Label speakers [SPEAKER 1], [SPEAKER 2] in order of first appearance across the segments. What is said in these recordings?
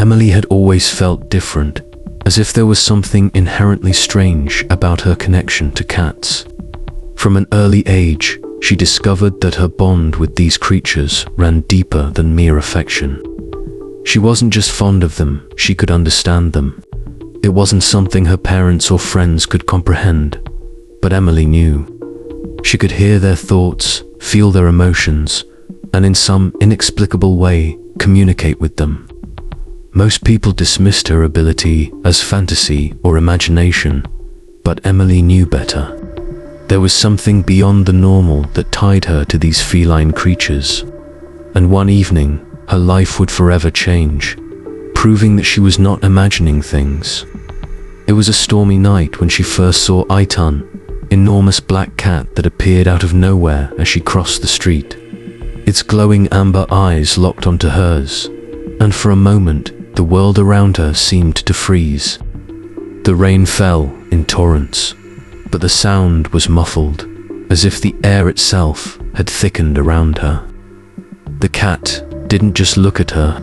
[SPEAKER 1] Emily had always felt different, as if there was something inherently strange about her connection to cats. From an early age, she discovered that her bond with these creatures ran deeper than mere affection. She wasn't just fond of them, she could understand them. It wasn't something her parents or friends could comprehend, but Emily knew. She could hear their thoughts, feel their emotions, and in some inexplicable way, communicate with them. Most people dismissed her ability as fantasy or imagination, but Emily knew better. There was something beyond the normal that tied her to these feline creatures, and one evening, her life would forever change, proving that she was not imagining things. It was a stormy night when she first saw Aitan, enormous black cat that appeared out of nowhere as she crossed the street. Its glowing amber eyes locked onto hers, and for a moment, the world around her seemed to freeze. The rain fell in torrents, but the sound was muffled, as if the air itself had thickened around her. The cat didn't just look at her,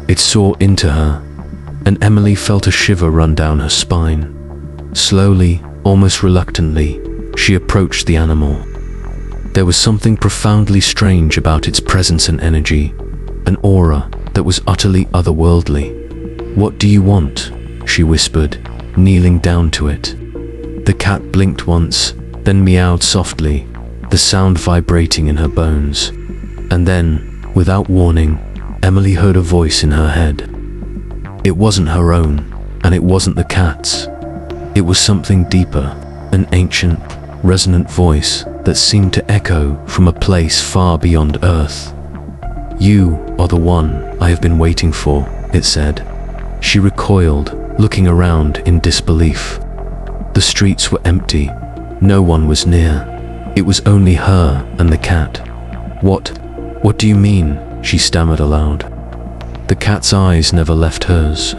[SPEAKER 1] it saw into her, and Emily felt a shiver run down her spine. Slowly, almost reluctantly, she approached the animal. There was something profoundly strange about its presence and energy, an aura that was utterly otherworldly. "What do you want?" she whispered, kneeling down to it. The cat blinked once, then meowed softly, the sound vibrating in her bones. And then, without warning, Emily heard a voice in her head. It wasn't her own, and it wasn't the cat's. It was something deeper, an ancient, resonant voice that seemed to echo from a place far beyond Earth. "You are the one I have been waiting for," it said. She recoiled, looking around in disbelief. The streets were empty. No one was near. It was only her and the cat. What do you mean?" she stammered aloud. The cat's eyes never left hers.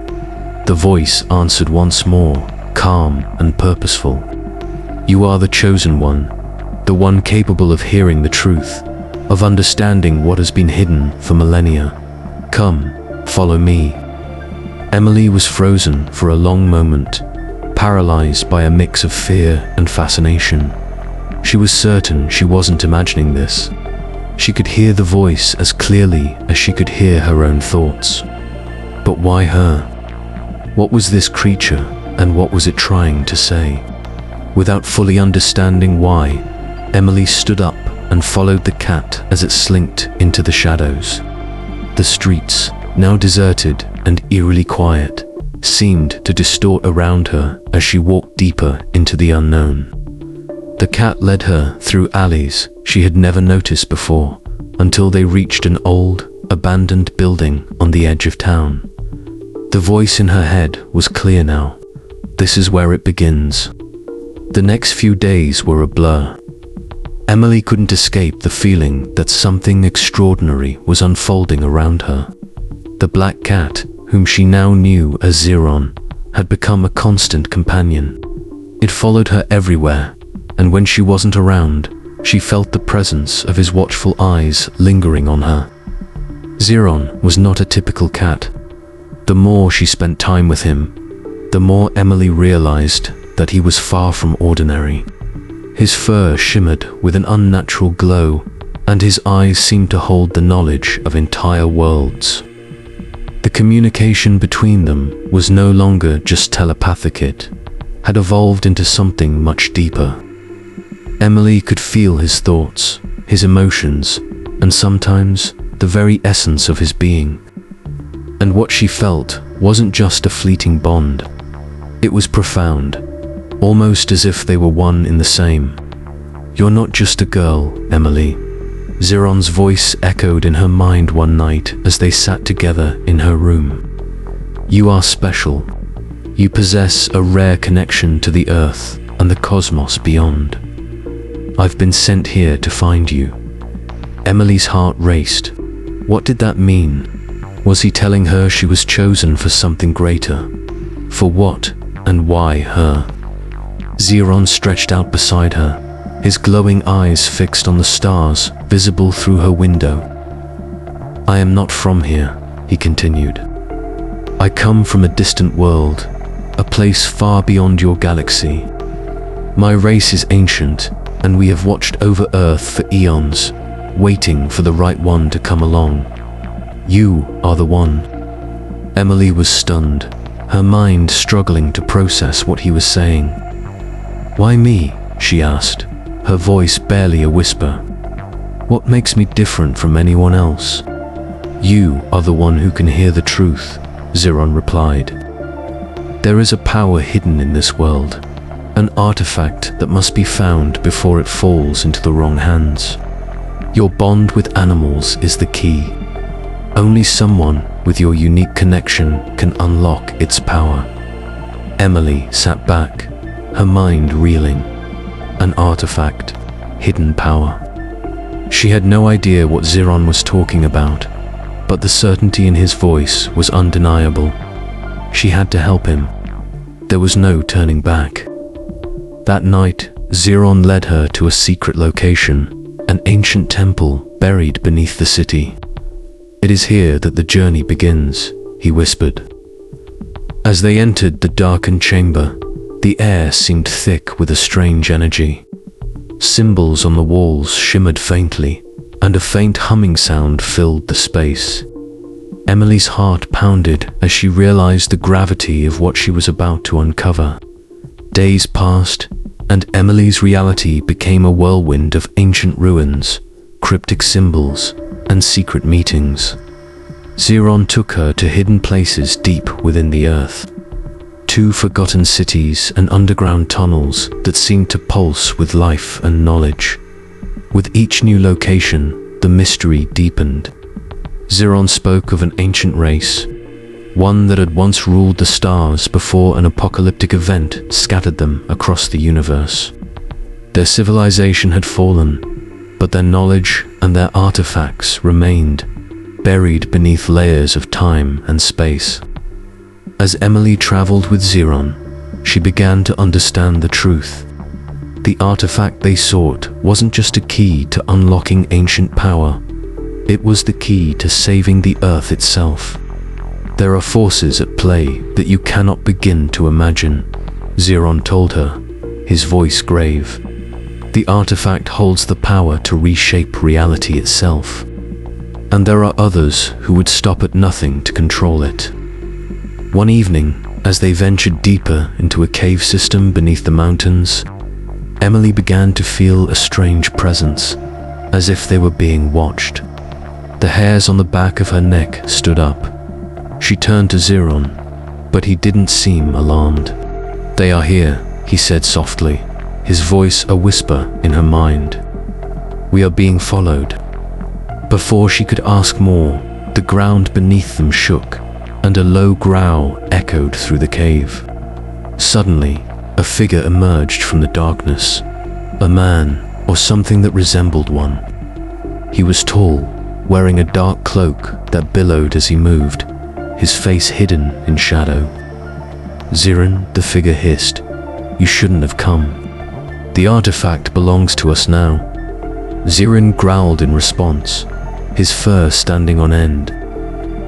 [SPEAKER 1] The voice answered once more, calm and purposeful. "You are the chosen one, the one capable of hearing the truth, of understanding what has been hidden for millennia. Come, follow me." Emily was frozen for a long moment, paralyzed by a mix of fear and fascination. She was certain she wasn't imagining this. She could hear the voice as clearly as she could hear her own thoughts. But why her? What was this creature, and what was it trying to say? Without fully understanding why, Emily stood up and followed the cat as it slinked into the shadows. The streets, now deserted and eerily quiet, seemed to distort around her as she walked deeper into the unknown. The cat led her through alleys she had never noticed before, until they reached an old, abandoned building on the edge of town. The voice in her head was clear now. This is where it begins. The next few days were a blur. Emily couldn't escape the feeling that something extraordinary was unfolding around her. The black cat, whom she now knew as Zeron, had become a constant companion. It followed her everywhere, and when she wasn't around, she felt the presence of his watchful eyes lingering on her. Zeron was not a typical cat. The more she spent time with him, the more Emily realized that he was far from ordinary. His fur shimmered with an unnatural glow, and his eyes seemed to hold the knowledge of entire worlds. The communication between them was no longer just telepathic, it had evolved into something much deeper. Emily could feel his thoughts, his emotions, and sometimes the very essence of his being. And what she felt wasn't just a fleeting bond. It was profound, almost as if they were one in the same. "You're not just a girl, Emily." Zeron's voice echoed in her mind one night as they sat together in her room. "You are special. You possess a rare connection to the Earth and the cosmos beyond. I've been sent here to find you." Emily's heart raced. What did that mean? Was he telling her she was chosen for something greater? For what and why her? Zeron stretched out beside her, his glowing eyes fixed on the stars visible through her window. "I am not from here," he continued. I come from a distant world, a place far beyond your galaxy. My race is ancient, and we have watched over Earth for eons, waiting for the right one to come along. You are the one." Emily was stunned, her mind struggling to process what he was saying. "Why me?" she asked, her voice barely a whisper. "What makes me different from anyone else?" "You are the one who can hear the truth," Ziron replied. "There is a power hidden in this world, an artifact that must be found before it falls into the wrong hands. Your bond with animals is the key. Only someone with your unique connection can unlock its power." Emily sat back, her mind reeling. An artifact, hidden power. She had no idea what Ziron was talking about, but the certainty in his voice was undeniable. She had to help him. There was no turning back. That night, Ziron led her to a secret location, an ancient temple buried beneath the city. "It is here that the journey begins," he whispered. As they entered the darkened chamber, the air seemed thick with a strange energy. Symbols on the walls shimmered faintly, and a faint humming sound filled the space. Emily's heart pounded as she realized the gravity of what she was about to uncover. Days passed, and Emily's reality became a whirlwind of ancient ruins, cryptic symbols, and secret meetings. Ziron took her to hidden places deep within the earth. 2 forgotten cities and underground tunnels that seemed to pulse with life and knowledge. With each new location, the mystery deepened. Ziron spoke of an ancient race, one that had once ruled the stars before an apocalyptic event scattered them across the universe. Their civilization had fallen, but their knowledge and their artifacts remained, buried beneath layers of time and space. As Emily traveled with Ziron, she began to understand the truth. The artifact they sought wasn't just a key to unlocking ancient power, it was the key to saving the Earth itself. "There are forces at play that you cannot begin to imagine," Ziron told her, his voice grave. "The artifact holds the power to reshape reality itself. And there are others who would stop at nothing to control it." One evening, as they ventured deeper into a cave system beneath the mountains, Emily began to feel a strange presence, as if they were being watched. The hairs on the back of her neck stood up. She turned to Ziron, but he didn't seem alarmed. "They are here," he said softly, his voice a whisper in her mind. "We are being followed." Before she could ask more, the ground beneath them shook, and a low growl echoed through the cave. Suddenly, a figure emerged from the darkness, a man, or something that resembled one. He was tall, wearing a dark cloak that billowed as he moved, his face hidden in shadow. "Ziron," the figure hissed, "you shouldn't have come. The artifact belongs to us now." Ziron growled in response, his fur standing on end.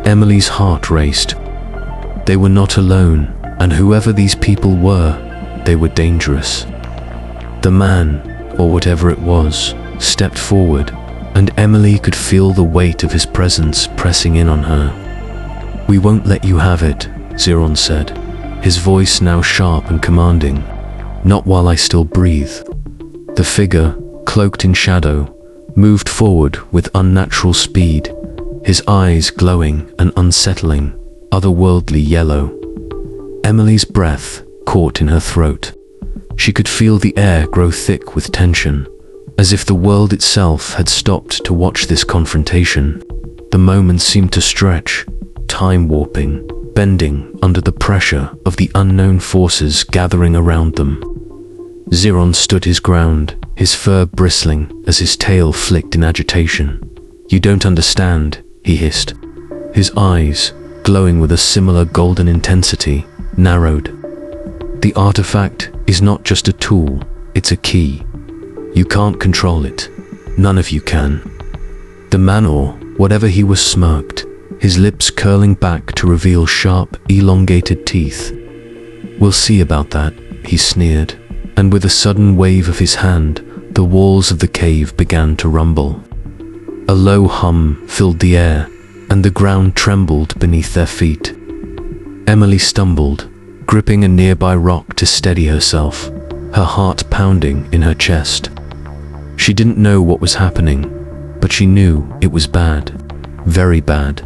[SPEAKER 1] Emily's heart raced. They were not alone, and whoever these people were, they were dangerous. The man, or whatever it was, stepped forward, and Emily could feel the weight of his presence pressing in on her. "We won't let you have it," Ziron said, his voice now sharp and commanding. "Not while I still breathe." The figure, cloaked in shadow, moved forward with unnatural speed, his eyes glowing and unsettling, otherworldly yellow. Emily's breath caught in her throat. She could feel the air grow thick with tension, as if the world itself had stopped to watch this confrontation. The moments seemed to stretch, time warping, bending under the pressure of the unknown forces gathering around them. Ziron stood his ground, his fur bristling as his tail flicked in agitation. "You don't understand," he hissed. His eyes, glowing with a similar golden intensity, narrowed. "The artifact is not just a tool, it's a key. You can't control it. None of you can." The man, or whatever he was, smirked, his lips curling back to reveal sharp, elongated teeth. "We'll see about that," he sneered, and with a sudden wave of his hand, the walls of the cave began to rumble. A low hum filled the air, and the ground trembled beneath their feet. Emily stumbled, gripping a nearby rock to steady herself, her heart pounding in her chest. She didn't know what was happening, but she knew it was bad, very bad.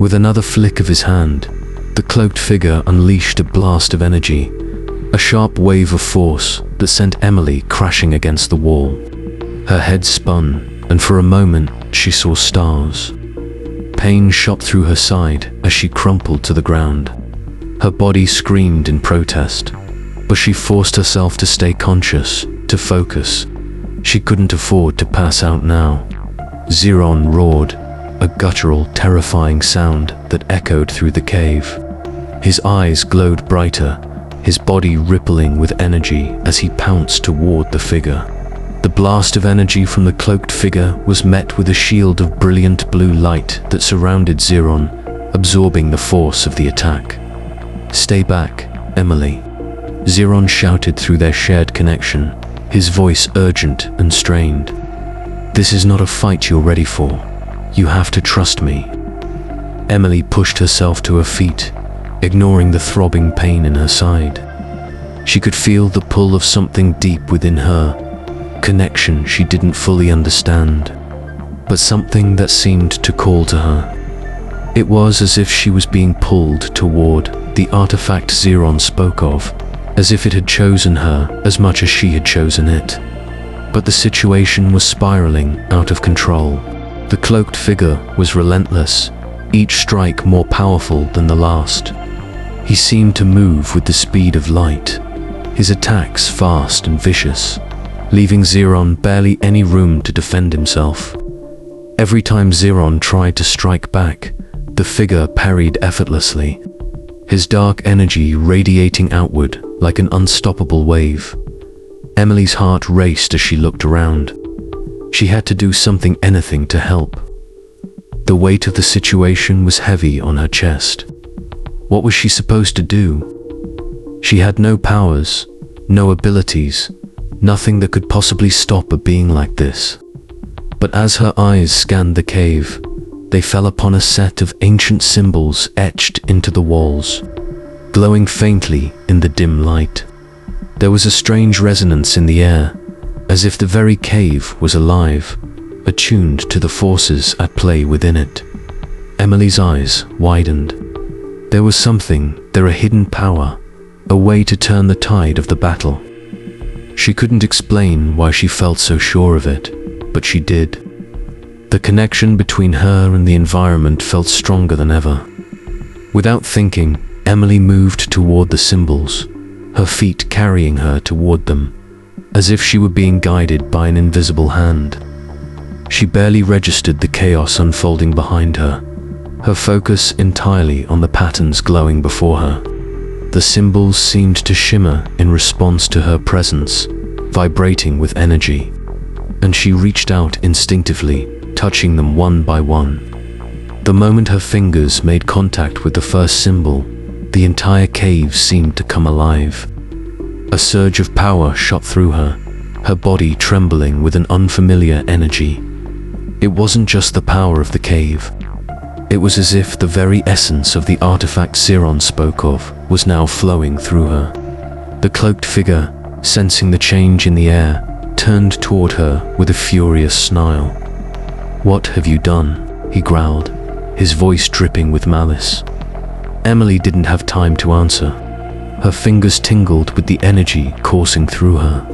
[SPEAKER 1] With another flick of his hand, the cloaked figure unleashed a blast of energy, a sharp wave of force that sent Emily crashing against the wall. Her head spun, and for a moment she saw stars. Pain shot through her side as she crumpled to the ground. Her body screamed in protest, but she forced herself to stay conscious, to focus. She couldn't afford to pass out now. Xeron roared, a guttural, terrifying sound that echoed through the cave. His eyes glowed brighter, his body rippling with energy as he pounced toward the figure. The blast of energy from the cloaked figure was met with a shield of brilliant blue light that surrounded Xeron, absorbing the force of the attack. "Stay back, Emily," Xeron shouted through their shared connection, his voice urgent and strained. "This is not a fight you're ready for. You have to trust me." Emily pushed herself to her feet, ignoring the throbbing pain in her side. She could feel the pull of something deep within her, connection she didn't fully understand, but something that seemed to call to her. It was as if she was being pulled toward the artifact Xeron spoke of, as if it had chosen her as much as she had chosen it. But the situation was spiraling out of control. The cloaked figure was relentless, each strike more powerful than the last. He seemed to move with the speed of light, his attacks fast and vicious, leaving Xeron barely any room to defend himself. Every time Xeron tried to strike back, the figure parried effortlessly, his dark energy radiating outward like an unstoppable wave. Emily's heart raced as she looked around. She had to do something, anything to help. The weight of the situation was heavy on her chest. What was she supposed to do? She had no powers, no abilities, nothing that could possibly stop a being like this. But as her eyes scanned the cave, they fell upon a set of ancient symbols etched into the walls, glowing faintly in the dim light. There was a strange resonance in the air, as if the very cave was alive, attuned to the forces at play within it. Emily's eyes widened. There was something, there a hidden power, a way to turn the tide of the battle. She couldn't explain why she felt so sure of it, but she did. The connection between her and the environment felt stronger than ever. Without thinking, Emily moved toward the symbols, her feet carrying her toward them, as if she were being guided by an invisible hand. She barely registered the chaos unfolding behind her, her focus entirely on the patterns glowing before her. The symbols seemed to shimmer in response to her presence, vibrating with energy, and she reached out instinctively, touching them one by one. The moment her fingers made contact with the first symbol, the entire cave seemed to come alive. A surge of power shot through her, her body trembling with an unfamiliar energy. It wasn't just the power of the cave. It was as if the very essence of the artifact Xeron spoke of was now flowing through her. The cloaked figure, sensing the change in the air, turned toward her with a furious snarl. "What have you done?" he growled, his voice dripping with malice. Emily didn't have time to answer. Her fingers tingled with the energy coursing through her,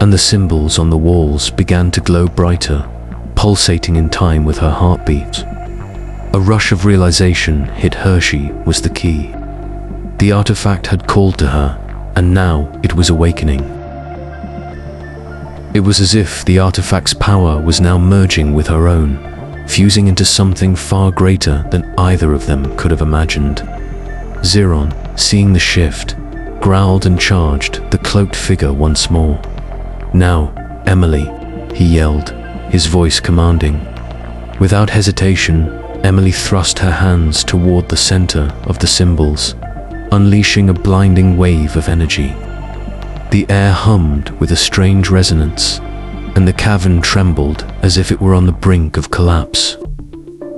[SPEAKER 1] and the symbols on the walls began to glow brighter, pulsating in time with her heartbeat. A rush of realization hit her. She was the key. The artifact had called to her, and now it was awakening. It was as if the artifact's power was now merging with her own, fusing into something far greater than either of them could have imagined. Xeron, seeing the shift, growled and charged the cloaked figure once more. "Now, Emily," he yelled, his voice commanding. Without hesitation, Emily thrust her hands toward the center of the symbols, unleashing a blinding wave of energy. The air hummed with a strange resonance, and the cavern trembled as if it were on the brink of collapse.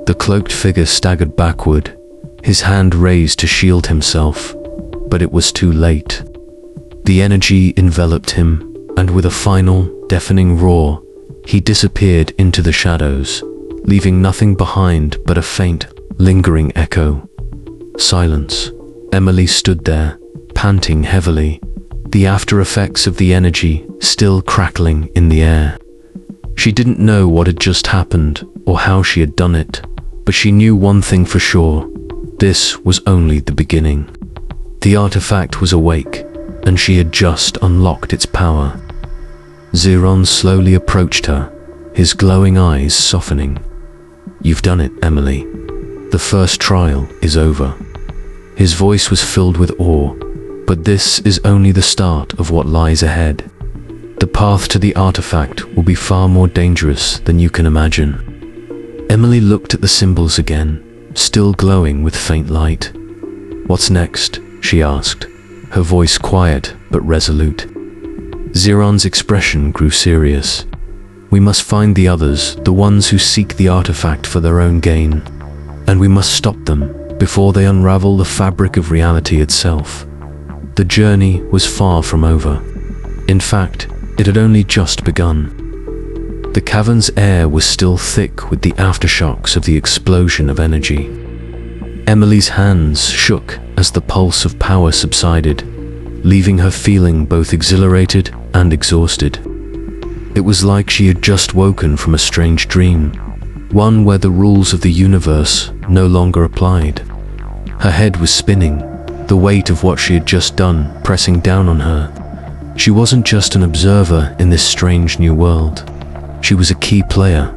[SPEAKER 1] The cloaked figure staggered backward, his hand raised to shield himself, but it was too late. The energy enveloped him, and with a final, deafening roar, he disappeared into the shadows, leaving nothing behind but a faint, lingering echo. Silence. Emily stood there, panting heavily, the after effects of the energy still crackling in the air. She didn't know what had just happened or how she had done it, but she knew one thing for sure: this was only the beginning. The artifact was awake, and she had just unlocked its power. Xeron slowly approached her, his glowing eyes softening. "You've done it, Emily. The first trial is over." His voice was filled with awe, but this is only the start of what lies ahead. The path to the artifact will be far more dangerous than you can imagine. Emily looked at the symbols again, still glowing with faint light. "What's next?" she asked, her voice quiet but resolute. Xeron's expression grew serious. "We must find the others, the ones who seek the artifact for their own gain. And we must stop them before they unravel the fabric of reality itself." The journey was far from over. In fact, it had only just begun. The cavern's air was still thick with the aftershocks of the explosion of energy. Emily's hands shook as the pulse of power subsided, leaving her feeling both exhilarated and exhausted. It was like she had just woken from a strange dream, one where the rules of the universe no longer applied. Her head was spinning, the weight of what she had just done pressing down on her. She wasn't just an observer in this strange new world. She was a key player,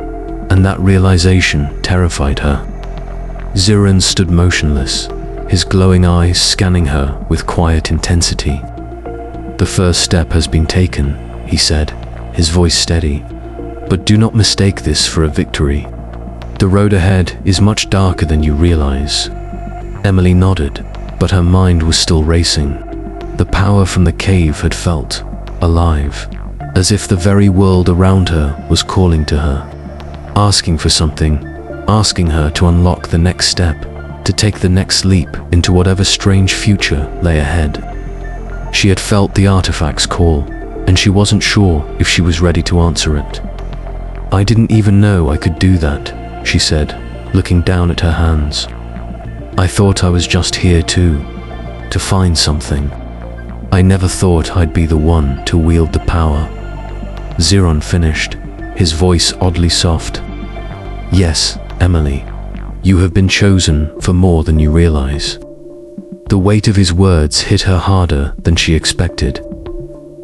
[SPEAKER 1] and that realization terrified her. Xeron stood motionless, his glowing eyes scanning her with quiet intensity. "The first step has been taken," he said, his voice steady. "But do not mistake this for a victory. The road ahead is much darker than you realize." Emily nodded, but her mind was still racing. The power from the cave had felt alive, as if the very world around her was calling to her, asking for something, asking her to unlock the next step, to take the next leap into whatever strange future lay ahead. She had felt the artifact's call, and she wasn't sure if she was ready to answer it. "I didn't even know I could do that," she said, looking down at her hands. "I thought I was just here to find something. I never thought I'd be the one to wield the power." Xeron finished, his voice oddly soft. "Yes, Emily, you have been chosen for more than you realize." The weight of his words hit her harder than she expected.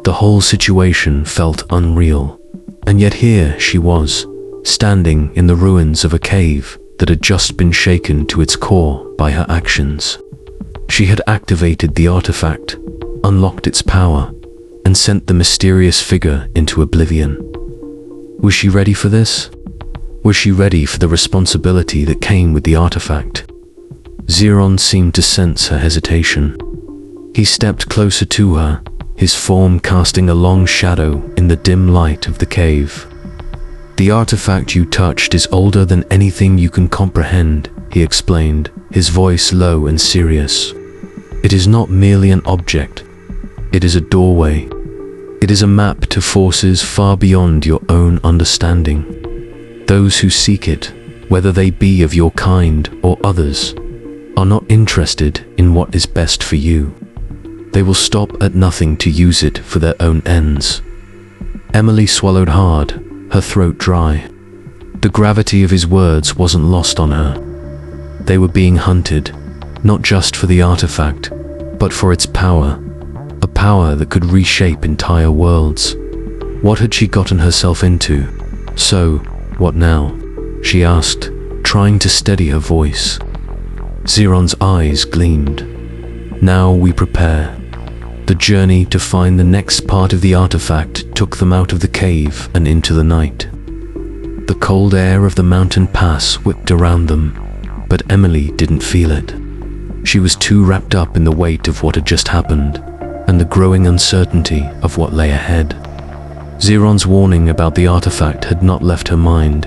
[SPEAKER 1] The whole situation felt unreal, and yet here she was, standing in the ruins of a cave that had just been shaken to its core by her actions. She had activated the artifact, unlocked its power, and sent the mysterious figure into oblivion. Was she ready for this? Was she ready for the responsibility that came with the artifact? Xeron seemed to sense her hesitation. He stepped closer to her, his form casting a long shadow in the dim light of the cave. "The artifact you touched is older than anything you can comprehend," he explained, his voice low and serious. "It is not merely an object. It is a doorway. It is a map to forces far beyond your own understanding. Those who seek it, whether they be of your kind or others, are not interested in what is best for you. They will stop at nothing to use it for their own ends." Emily swallowed hard, her throat dry. The gravity of his words wasn't lost on her. They were being hunted, not just for the artifact, but for its power, a power that could reshape entire worlds. What had she gotten herself into? "So, what now?" she asked, trying to steady her voice. Xeron's eyes gleamed. "Now we prepare." The journey to find the next part of the artifact took them out of the cave and into the night. The cold air of the mountain pass whipped around them, but Emily didn't feel it. She was too wrapped up in the weight of what had just happened and the growing uncertainty of what lay ahead. Xeron's warning about the artifact had not left her mind,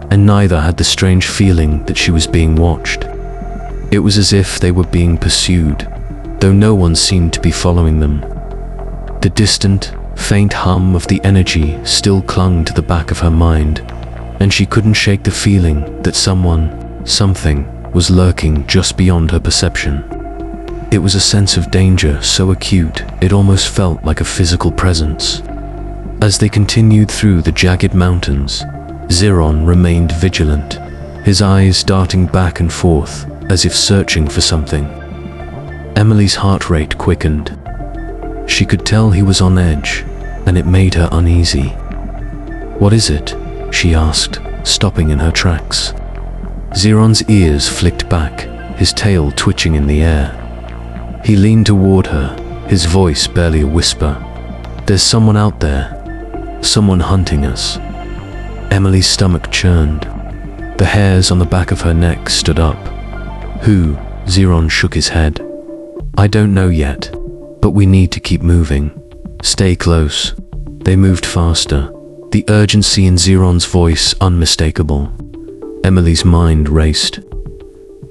[SPEAKER 1] and neither had the strange feeling that she was being watched. It was as if they were being pursued, though no one seemed to be following them. The distant, faint hum of the energy still clung to the back of her mind, and she couldn't shake the feeling that something was lurking just beyond her perception. It was a sense of danger so acute it almost felt like a physical presence. As they continued through the jagged mountains, Xeron remained vigilant, his eyes darting back and forth as if searching for something. Emily's heart rate quickened. She could tell he was on edge, and it made her uneasy. "What is it?" she asked, stopping in her tracks. Xeron's ears flicked back, his tail twitching in the air. He leaned toward her, his voice barely a whisper. "There's someone out there. Someone hunting us." Emily's stomach churned. The hairs on the back of her neck stood up. "Who?" Xeron shook his head. "I don't know yet, but we need to keep moving. Stay close." They moved faster, the urgency in Xeron's voice unmistakable. Emily's mind raced.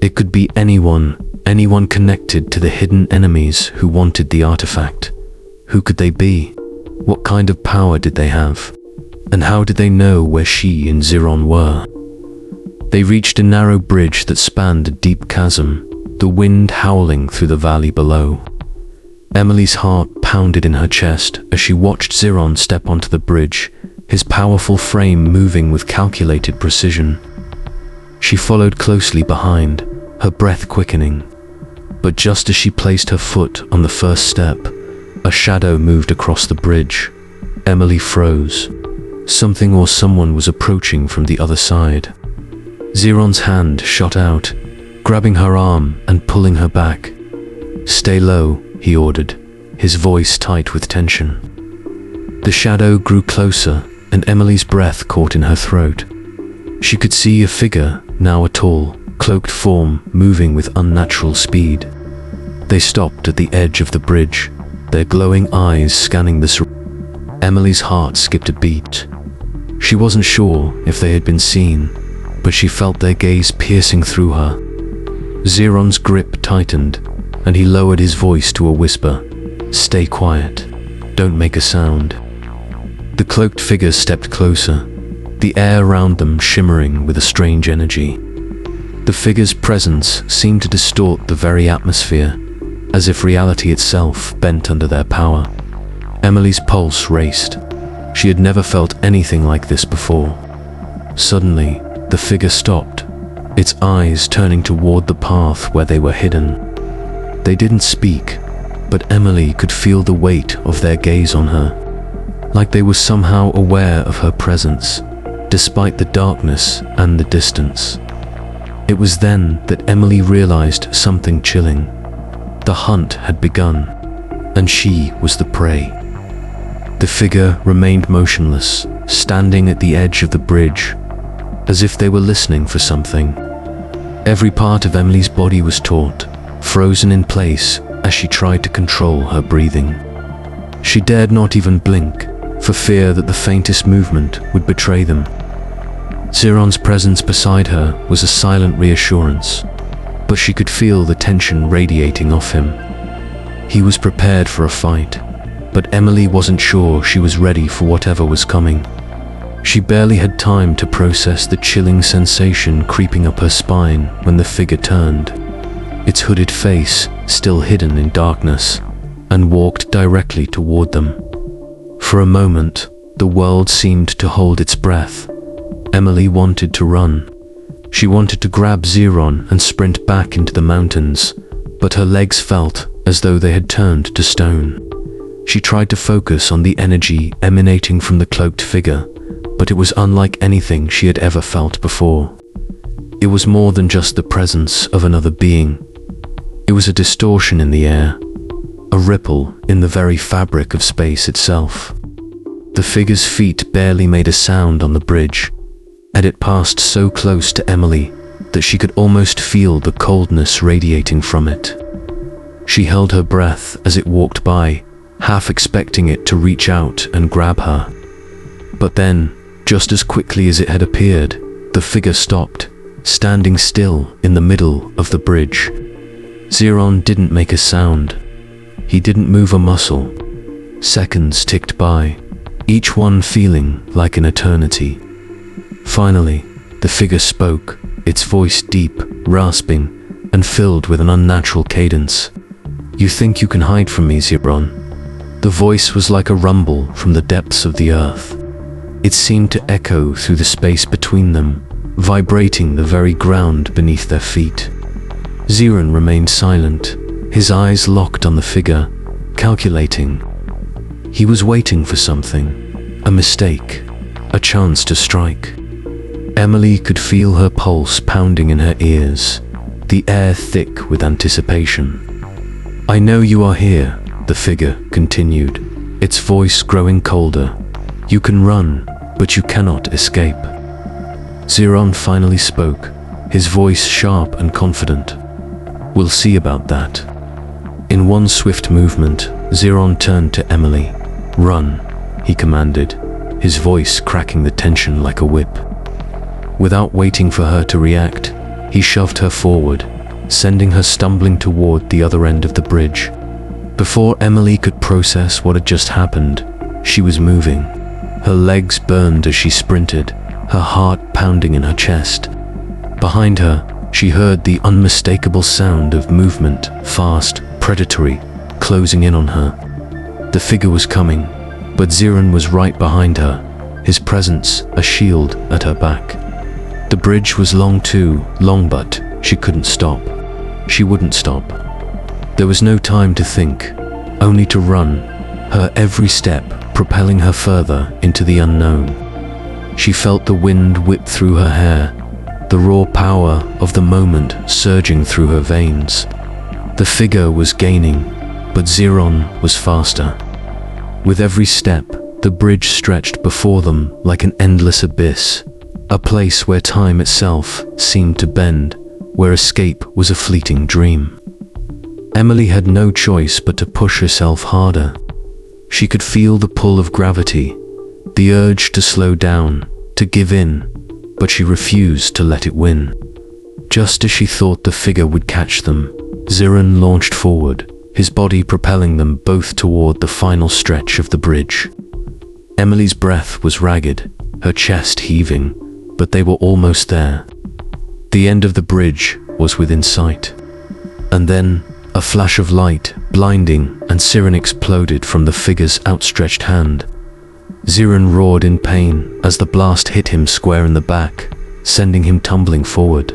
[SPEAKER 1] It could be anyone connected to the hidden enemies who wanted the artifact. Who could they be? What kind of power did they have? And how did they know where she and Xeron were? They reached a narrow bridge that spanned a deep chasm, the wind howling through the valley below. Emily's heart pounded in her chest as she watched Xeron step onto the bridge, his powerful frame moving with calculated precision. She followed closely behind, her breath quickening. But just as she placed her foot on the first step, a shadow moved across the bridge. Emily froze. Something or someone was approaching from the other side. Xeron's hand shot out, grabbing her arm and pulling her back. "Stay low," he ordered, his voice tight with tension. The shadow grew closer, and Emily's breath caught in her throat. She could see a figure, now a tall, cloaked form, moving with unnatural speed. They stopped at the edge of the bridge, their glowing eyes scanning the surroundings. Emily's heart skipped a beat. She wasn't sure if they had been seen, but she felt their gaze piercing through her. Xeron's grip tightened, and he lowered his voice to a whisper. "Stay quiet. Don't make a sound." The cloaked figure stepped closer, the air around them shimmering with a strange energy. The figure's presence seemed to distort the very atmosphere, as if reality itself bent under their power. Emily's pulse raced. She had never felt anything like this before. Suddenly, the figure stopped, its eyes turning toward the path where they were hidden. They didn't speak, but Emily could feel the weight of their gaze on her, like they were somehow aware of her presence, despite the darkness and the distance. It was then that Emily realized something chilling. The hunt had begun, and she was the prey. The figure remained motionless, standing at the edge of the bridge, as if they were listening for something. Every part of Emily's body was taut, frozen in place as she tried to control her breathing. She dared not even blink, for fear that the faintest movement would betray them. Xeron's presence beside her was a silent reassurance, but she could feel the tension radiating off him. He was prepared for a fight, but Emily wasn't sure she was ready for whatever was coming. She barely had time to process the chilling sensation creeping up her spine when the figure turned, its hooded face still hidden in darkness, and walked directly toward them. For a moment, the world seemed to hold its breath. Emily wanted to run. She wanted to grab Xeron and sprint back into the mountains, but her legs felt as though they had turned to stone. She tried to focus on the energy emanating from the cloaked figure, but it was unlike anything she had ever felt before. It was more than just the presence of another being. It was a distortion in the air, a ripple in the very fabric of space itself. The figure's feet barely made a sound on the bridge, and it passed so close to Emily that she could almost feel the coldness radiating from it. She held her breath as it walked by, half expecting it to reach out and grab her. But then, just as quickly as it had appeared, the figure stopped, standing still in the middle of the bridge. Xeron didn't make a sound. He didn't move a muscle. Seconds ticked by, each one feeling like an eternity. Finally, the figure spoke, its voice deep, rasping, and filled with an unnatural cadence. "You think you can hide from me, Xeron?" The voice was like a rumble from the depths of the earth. It seemed to echo through the space between them, vibrating the very ground beneath their feet. Xeron remained silent, his eyes locked on the figure, calculating. He was waiting for something, a mistake, a chance to strike. Emily could feel her pulse pounding in her ears, the air thick with anticipation. "I know you are here," the figure continued, its voice growing colder. "You can run, but you cannot escape." Xeron finally spoke, his voice sharp and confident. "We'll see about that." In one swift movement, Xeron turned to Emily. "Run," he commanded, his voice cracking the tension like a whip. Without waiting for her to react, he shoved her forward, sending her stumbling toward the other end of the bridge. Before Emily could process what had just happened, she was moving. Her legs burned as she sprinted, her heart pounding in her chest. Behind her, she heard the unmistakable sound of movement, fast, predatory, closing in on her. The figure was coming, but Xeron was right behind her, his presence a shield at her back. The bridge was long too long, but she couldn't stop. She wouldn't stop. There was no time to think, only to run, her every step propelling her further into the unknown. She felt the wind whip through her hair, the raw power of the moment surging through her veins. The figure was gaining, but Xeron was faster. With every step, the bridge stretched before them like an endless abyss, a place where time itself seemed to bend, where escape was a fleeting dream. Emily had no choice but to push herself harder. She could feel the pull of gravity, the urge to slow down, to give in, but she refused to let it win. Just as she thought the figure would catch them, Xeron launched forward, his body propelling them both toward the final stretch of the bridge. Emily's breath was ragged, her chest heaving, but they were almost there. The end of the bridge was within sight. And then, a flash of light, blinding, and siren exploded from the figure's outstretched hand. Xeron roared in pain as the blast hit him square in the back, sending him tumbling forward.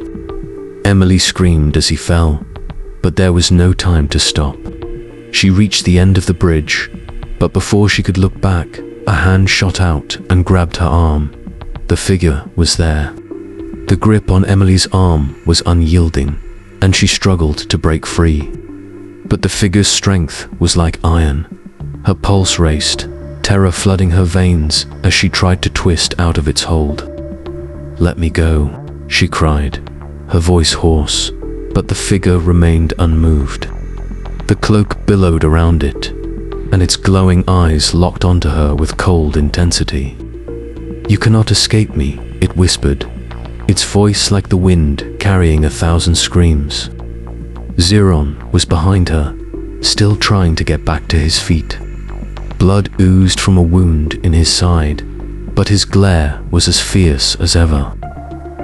[SPEAKER 1] Emily screamed as he fell, but there was no time to stop. She reached the end of the bridge, but before she could look back, a hand shot out and grabbed her arm. The figure was there. The grip on Emily's arm was unyielding, and she struggled to break free. But the figure's strength was like iron. Her pulse raced, terror flooding her veins as she tried to twist out of its hold. "Let me go," she cried, her voice hoarse, but the figure remained unmoved. The cloak billowed around it, and its glowing eyes locked onto her with cold intensity. "You cannot escape me," it whispered, its voice like the wind carrying 1,000 screams. Xeron was behind her, still trying to get back to his feet. Blood oozed from a wound in his side, but his glare was as fierce as ever.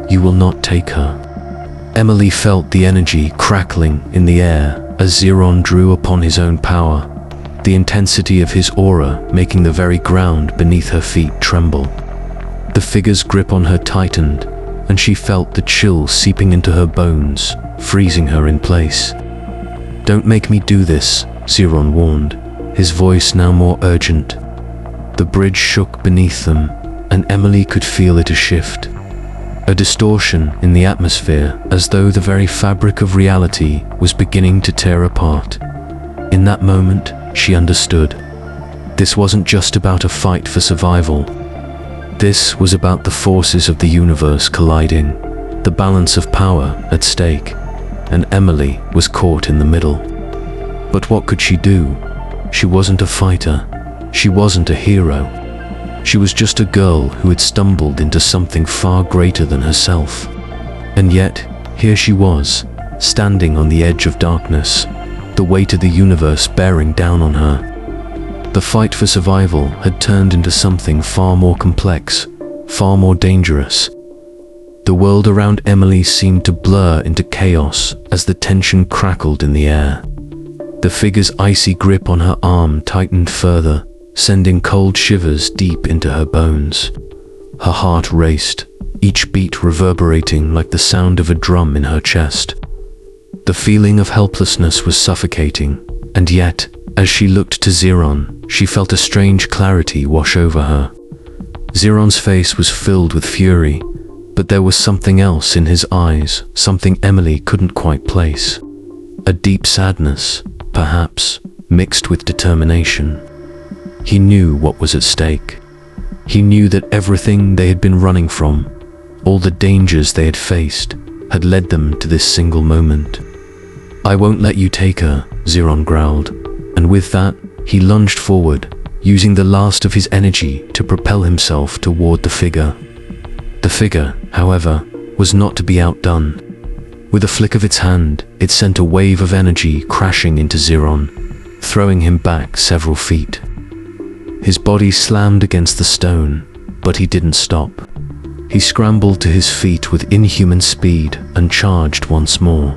[SPEAKER 1] "You will not take her." Emily felt the energy crackling in the air as Xeron drew upon his own power, the intensity of his aura making the very ground beneath her feet tremble. The figure's grip on her tightened, and she felt the chill seeping into her bones, freezing her in place. "Don't make me do this," Xeron warned, his voice now more urgent. The bridge shook beneath them, and Emily could feel it a shift. A distortion in the atmosphere, as though the very fabric of reality was beginning to tear apart. In that moment, she understood. This wasn't just about a fight for survival. This was about the forces of the universe colliding, the balance of power at stake, and Emily was caught in the middle. But what could she do? She wasn't a fighter. She wasn't a hero. She was just a girl who had stumbled into something far greater than herself. And yet, here she was, standing on the edge of darkness, the weight of the universe bearing down on her. The fight for survival had turned into something far more complex, far more dangerous. The world around Emily seemed to blur into chaos as the tension crackled in the air. The figure's icy grip on her arm tightened further, sending cold shivers deep into her bones. Her heart raced, each beat reverberating like the sound of a drum in her chest. The feeling of helplessness was suffocating, and yet, as she looked to Xeron, she felt a strange clarity wash over her. Xeron's face was filled with fury, but there was something else in his eyes, something Emily couldn't quite place. A deep sadness, perhaps, mixed with determination. He knew what was at stake. He knew that everything they had been running from, all the dangers they had faced, had led them to this single moment. "I won't let you take her," Xeron growled, and with that, he lunged forward, using the last of his energy to propel himself toward the figure. The figure, however, was not to be outdone. With a flick of its hand, it sent a wave of energy crashing into Xeron, throwing him back several feet. His body slammed against the stone, but he didn't stop. He scrambled to his feet with inhuman speed and charged once more.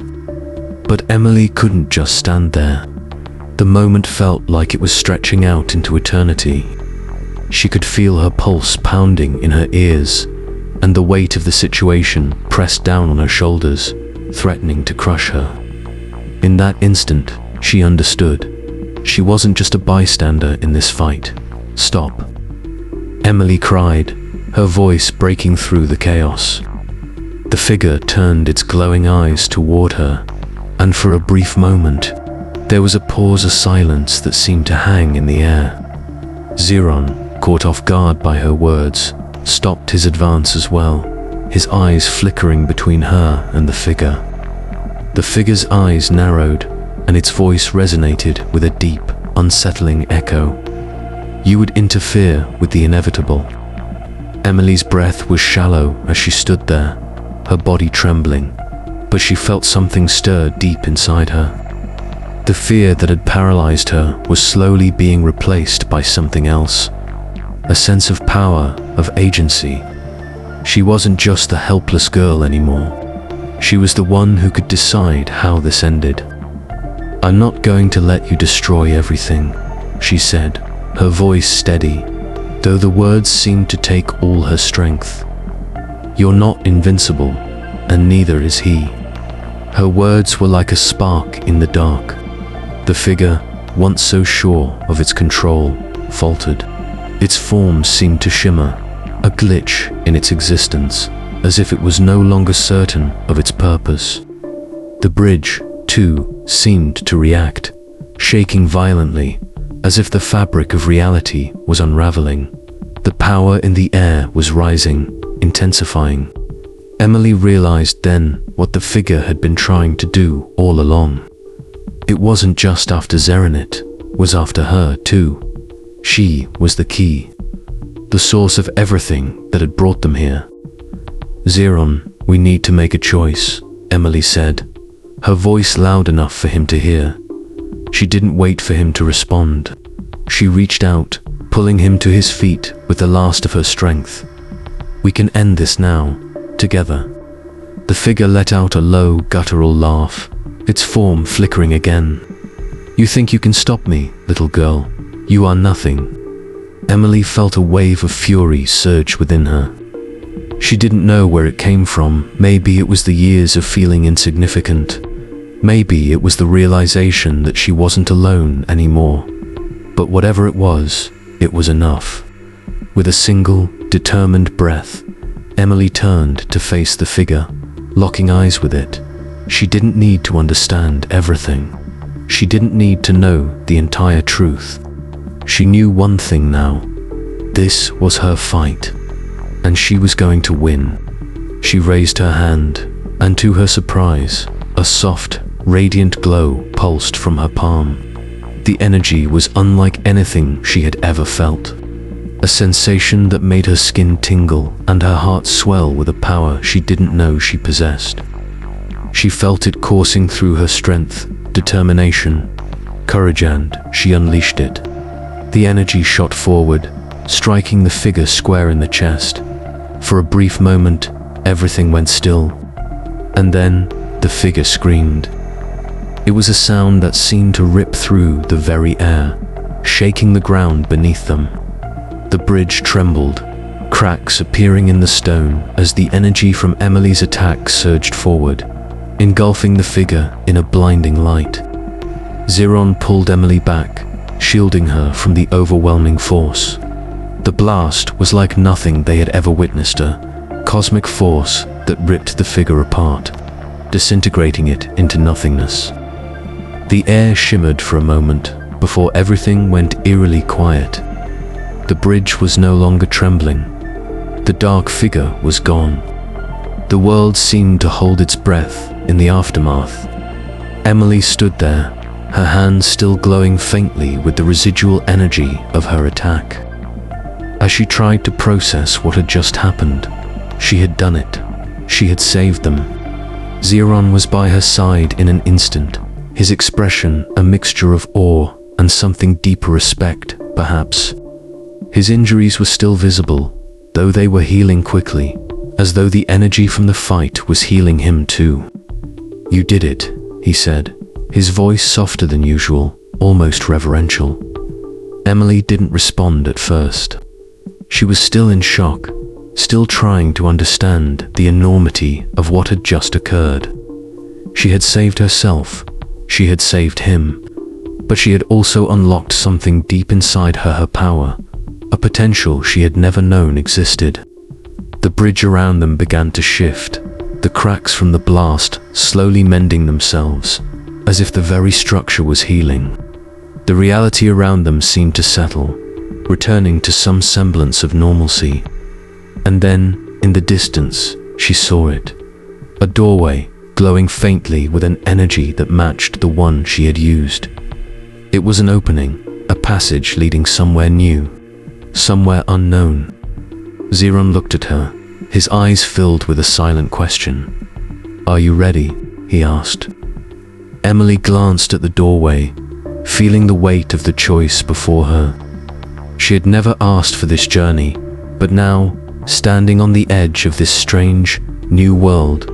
[SPEAKER 1] But Emily couldn't just stand there. The moment felt like it was stretching out into eternity. She could feel her pulse pounding in her ears, and the weight of the situation pressed down on her shoulders, threatening to crush her. In that instant, she understood. She wasn't just a bystander in this fight. "Stop!" Emily cried, her voice breaking through the chaos. The figure turned its glowing eyes toward her, and for a brief moment, there was a pause of silence that seemed to hang in the air. Xeron, caught off guard by her words, stopped his advance as well, his eyes flickering between her and the figure. The figure's eyes narrowed, and its voice resonated with a deep, unsettling echo. "You would interfere with the inevitable." Emily's breath was shallow as she stood there, her body trembling, but she felt something stir deep inside her. The fear that had paralyzed her was slowly being replaced by something else, a sense of power, of agency. She wasn't just the helpless girl anymore. She was the one who could decide how this ended. "I'm not going to let you destroy everything," she said, her voice steady, though the words seemed to take all her strength. "You're not invincible, and neither is he." Her words were like a spark in the dark. The figure, once so sure of its control, faltered. Its form seemed to shimmer, a glitch in its existence, as if it was no longer certain of its purpose. The bridge, too, seemed to react, shaking violently, as if the fabric of reality was unraveling. The power in the air was rising, intensifying. Emily realized then what the figure had been trying to do all along. It wasn't just after Xeron, it was after her too. She was the key, the source of everything that had brought them here. "Xeron, we need to make a choice," Emily said, her voice loud enough for him to hear. She didn't wait for him to respond. She reached out, pulling him to his feet with the last of her strength. "We can end this now, together." The figure let out a low, guttural laugh, its form flickering again. "You think you can stop me, little girl? You are nothing." Emily felt a wave of fury surge within her. She didn't know where it came from. Maybe it was the years of feeling insignificant. Maybe it was the realization that she wasn't alone anymore. But whatever it was enough. With a single, determined breath, Emily turned to face the figure, locking eyes with it. She didn't need to understand everything. She didn't need to know the entire truth. She knew one thing now. This was her fight, and she was going to win. She raised her hand, and to her surprise, a soft, radiant glow pulsed from her palm. The energy was unlike anything she had ever felt. A sensation that made her skin tingle and her heart swell with a power she didn't know she possessed. She felt it coursing through her strength, determination, courage, and she unleashed it. The energy shot forward, striking the figure square in the chest. For a brief moment, everything went still, and then the figure screamed. It was a sound that seemed to rip through the very air, shaking the ground beneath them. The bridge trembled, cracks appearing in the stone as the energy from Emily's attack surged forward, engulfing the figure in a blinding light. Ziron pulled Emily back, shielding her from the overwhelming force. The blast was like nothing they had ever witnessed, a cosmic force that ripped the figure apart, disintegrating it into nothingness. The air shimmered for a moment before everything went eerily quiet. The bridge was no longer trembling. The dark figure was gone. The world seemed to hold its breath in the aftermath. Emily stood there, her hands still glowing faintly with the residual energy of her attack. As she tried to process what had just happened, she had done it. She had saved them. Ziron was by her side in an instant, his expression a mixture of awe and something deeper respect, perhaps. His injuries were still visible, though they were healing quickly, as though the energy from the fight was healing him too. "You did it," he said, his voice softer than usual, almost reverential. Emily didn't respond at first. She was still in shock, still trying to understand the enormity of what had just occurred. She had saved herself, she had saved him, but she had also unlocked something deep inside her power, a potential she had never known existed. The bridge around them began to shift, the cracks from the blast slowly mending themselves, as if the very structure was healing. The reality around them seemed to settle, returning to some semblance of normalcy. And then, in the distance, she saw it. A doorway, glowing faintly with an energy that matched the one she had used. It was an opening, a passage leading somewhere new, somewhere unknown. Ziron looked at her, his eyes filled with a silent question. "Are you ready?" he asked. Emily glanced at the doorway, feeling the weight of the choice before her. She had never asked for this journey, but now, standing on the edge of this strange, new world,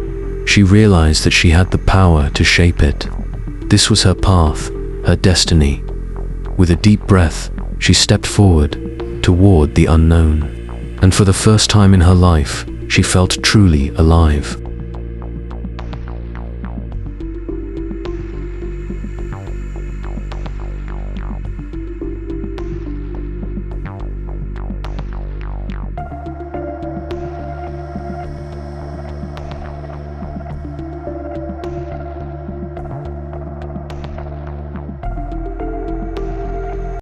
[SPEAKER 1] she realized that she had the power to shape it. This was her path, her destiny. With a deep breath, she stepped forward, toward the unknown. And for the first time in her life, she felt truly alive.